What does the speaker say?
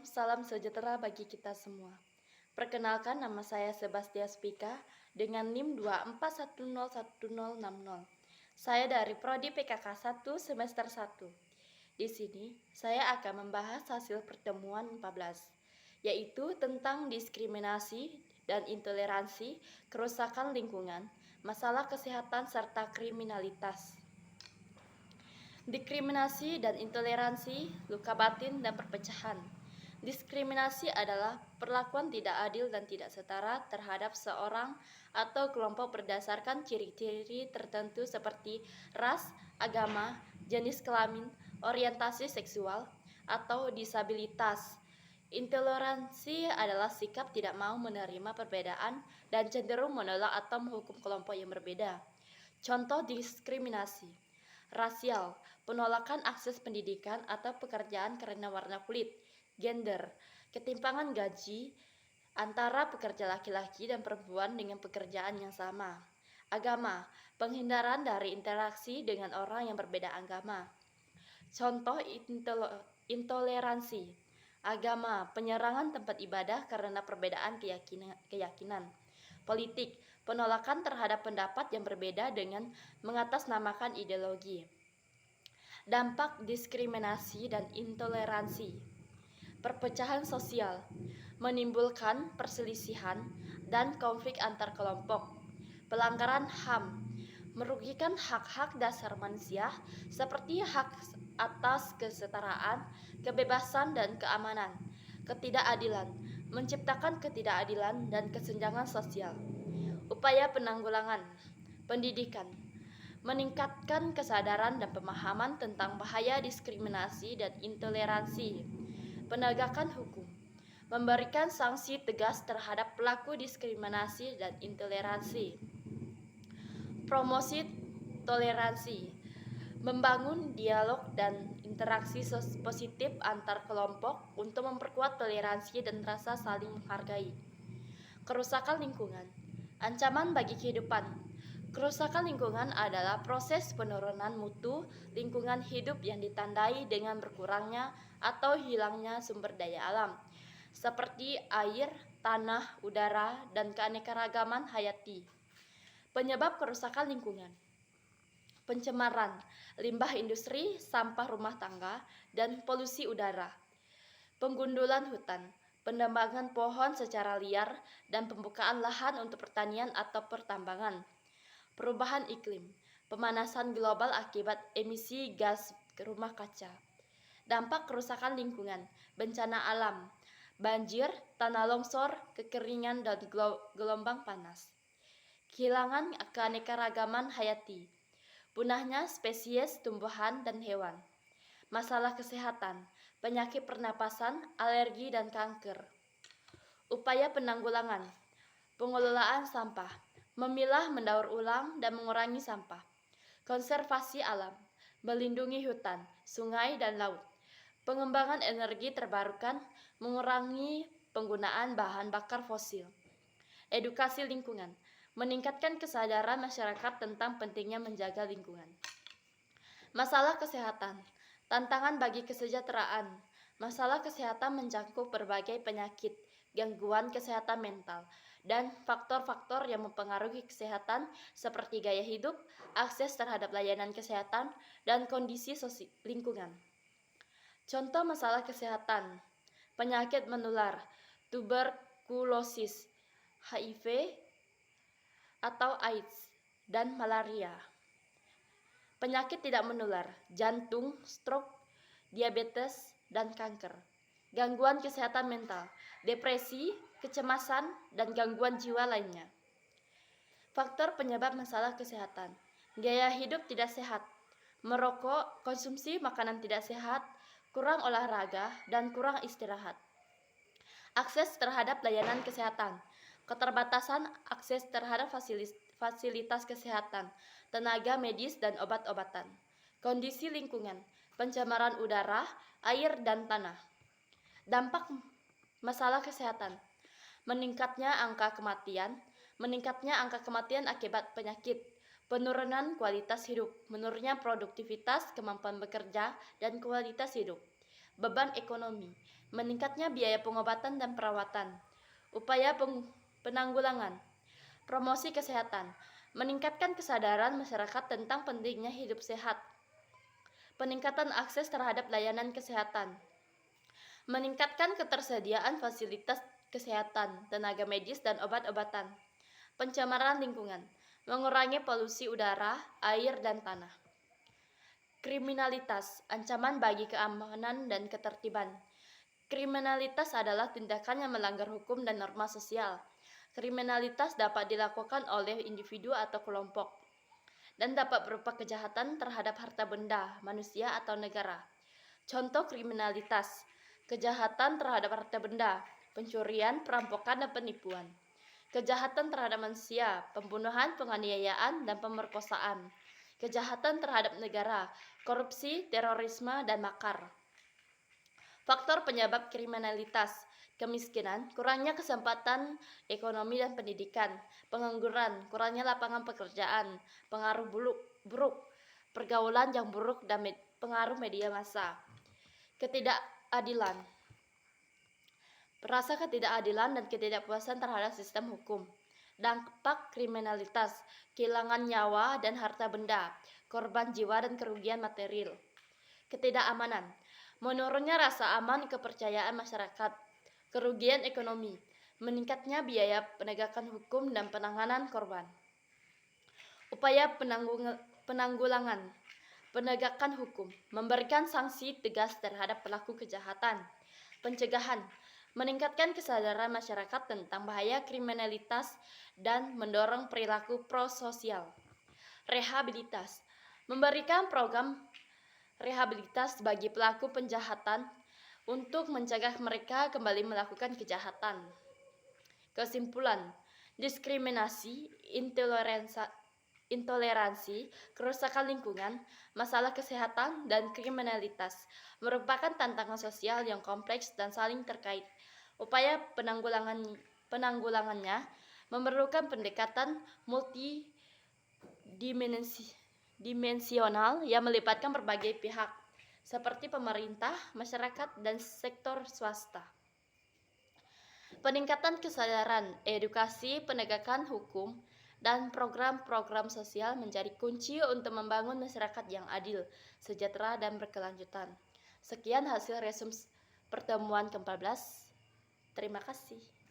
Salam sejahtera bagi kita semua. Perkenalkan, nama saya Sebastia Spika dengan NIM 241010060. Saya dari Prodi PKK 1 semester 1. Di sini, saya akan membahas hasil pertemuan 14, yaitu tentang diskriminasi dan intoleransi, kerusakan lingkungan, masalah kesehatan, serta kriminalitas. Diskriminasi dan intoleransi, luka batin dan perpecahan. Diskriminasi adalah perlakuan tidak adil dan tidak setara terhadap seorang atau kelompok berdasarkan ciri-ciri tertentu seperti ras, agama, jenis kelamin, orientasi seksual, atau disabilitas. Intoleransi adalah sikap tidak mau menerima perbedaan dan cenderung menolak atau menghukum kelompok yang berbeda. Contoh diskriminasi: rasial, penolakan akses pendidikan atau pekerjaan karena warna kulit; gender, ketimpangan gaji antara pekerja laki-laki dan perempuan dengan pekerjaan yang sama; agama, penghindaran dari interaksi dengan orang yang berbeda agama. Contoh intoleransi: agama, penyerangan tempat ibadah karena perbedaan keyakinan; politik, penolakan terhadap pendapat yang berbeda dengan mengatasnamakan ideologi. Dampak diskriminasi dan intoleransi: perpecahan sosial, menimbulkan perselisihan dan konflik antar kelompok; pelanggaran HAM, merugikan hak-hak dasar manusia seperti hak atas kesetaraan, kebebasan, dan keamanan; ketidakadilan, menciptakan ketidakadilan dan kesenjangan sosial. Upaya penanggulangan: pendidikan, meningkatkan kesadaran dan pemahaman tentang bahaya diskriminasi dan intoleransi; penegakan hukum, memberikan sanksi tegas terhadap pelaku diskriminasi dan intoleransi. Promosi toleransi, membangun dialog dan interaksi positif antar kelompok untuk memperkuat toleransi dan rasa saling menghargai. Kerusakan lingkungan, ancaman bagi kehidupan. Kerusakan lingkungan adalah proses penurunan mutu lingkungan hidup yang ditandai dengan berkurangnya atau hilangnya sumber daya alam, seperti air, tanah, udara, dan keanekaragaman hayati. Penyebab kerusakan lingkungan: pencemaran, limbah industri, sampah rumah tangga, dan polusi udara; penggundulan hutan, penebangan pohon secara liar, dan pembukaan lahan untuk pertanian atau pertambangan; perubahan iklim, pemanasan global akibat emisi gas rumah kaca. Dampak kerusakan lingkungan: bencana alam, banjir, tanah longsor, kekeringan, dan gelombang panas; kehilangan keanekaragaman hayati, punahnya spesies tumbuhan dan hewan; masalah kesehatan, penyakit pernapasan, alergi, dan kanker. Upaya penanggulangan: pengelolaan sampah, memilah, mendaur ulang, dan mengurangi sampah; konservasi alam, melindungi hutan, sungai, dan laut; pengembangan energi terbarukan, mengurangi penggunaan bahan bakar fosil; edukasi lingkungan, meningkatkan kesadaran masyarakat tentang pentingnya menjaga lingkungan. Masalah kesehatan, tantangan bagi kesejahteraan. Masalah kesehatan mencakup berbagai penyakit, gangguan kesehatan mental, dan faktor-faktor yang mempengaruhi kesehatan seperti gaya hidup, akses terhadap layanan kesehatan, dan kondisi lingkungan. Contoh masalah kesehatan: penyakit menular, tuberkulosis, HIV atau AIDS, dan malaria; penyakit tidak menular, jantung, stroke, diabetes, dan kanker; gangguan kesehatan mental, depresi, kecemasan, dan gangguan jiwa lainnya. Faktor penyebab masalah kesehatan: gaya hidup tidak sehat, merokok, konsumsi makanan tidak sehat, kurang olahraga, dan kurang istirahat. Akses terhadap layanan kesehatan: keterbatasan akses terhadap fasilitas kesehatan, tenaga medis, dan obat-obatan. Kondisi lingkungan: pencemaran udara, air, dan tanah. Dampak masalah kesehatan: meningkatnya angka kematian akibat penyakit, penurunan kualitas hidup, menurunnya produktivitas, kemampuan bekerja, dan kualitas hidup; beban ekonomi, meningkatnya biaya pengobatan dan perawatan, upaya penanggulangan, promosi kesehatan, meningkatkan kesadaran masyarakat tentang pentingnya hidup sehat, peningkatan akses terhadap layanan kesehatan, meningkatkan ketersediaan fasilitas kesehatan, tenaga medis dan obat-obatan, pencemaran lingkungan, mengurangi polusi udara, air, dan tanah. Kriminalitas, ancaman bagi keamanan dan ketertiban. Kriminalitas adalah tindakan yang melanggar hukum dan norma sosial. Kriminalitas dapat dilakukan oleh individu atau kelompok dan dapat berupa kejahatan terhadap harta benda, manusia, atau negara. Contoh kriminalitas: kejahatan terhadap harta benda, pencurian, perampokan, dan penipuan. Kejahatan terhadap manusia, pembunuhan, penganiayaan, dan pemerkosaan. Kejahatan terhadap negara, korupsi, terorisme, dan makar. Faktor penyebab kriminalitas: kemiskinan, kurangnya kesempatan ekonomi dan pendidikan, pengangguran, kurangnya lapangan pekerjaan, pengaruh buruk, pergaulan yang buruk, dan pengaruh media massa. Ketidakadilan, rasa ketidakadilan dan ketidakpuasan terhadap sistem hukum. Dampak kriminalitas: kehilangan nyawa dan harta benda, korban jiwa dan kerugian material. Ketidakamanan, menurunnya rasa aman kepercayaan masyarakat, kerugian ekonomi, meningkatnya biaya penegakan hukum dan penanganan korban. Upaya penanggulangan, penegakan hukum, memberikan sanksi tegas terhadap pelaku kejahatan. Pencegahan, meningkatkan kesadaran masyarakat tentang bahaya kriminalitas dan mendorong perilaku prososial. Rehabilitas, memberikan program rehabilitas bagi pelaku penjahatan untuk mencegah mereka kembali melakukan kejahatan. Kesimpulan, diskriminasi, intoleransi, kerusakan lingkungan, masalah kesehatan, dan kriminalitas merupakan tantangan sosial yang kompleks dan saling terkait. Upaya penanggulangannya memerlukan pendekatan multidimensional yang melibatkan berbagai pihak, seperti pemerintah, masyarakat, dan sektor swasta. Peningkatan kesadaran, edukasi, penegakan hukum, dan program-program sosial menjadi kunci untuk membangun masyarakat yang adil, sejahtera, dan berkelanjutan. Sekian hasil resum pertemuan ke-14. Terima kasih.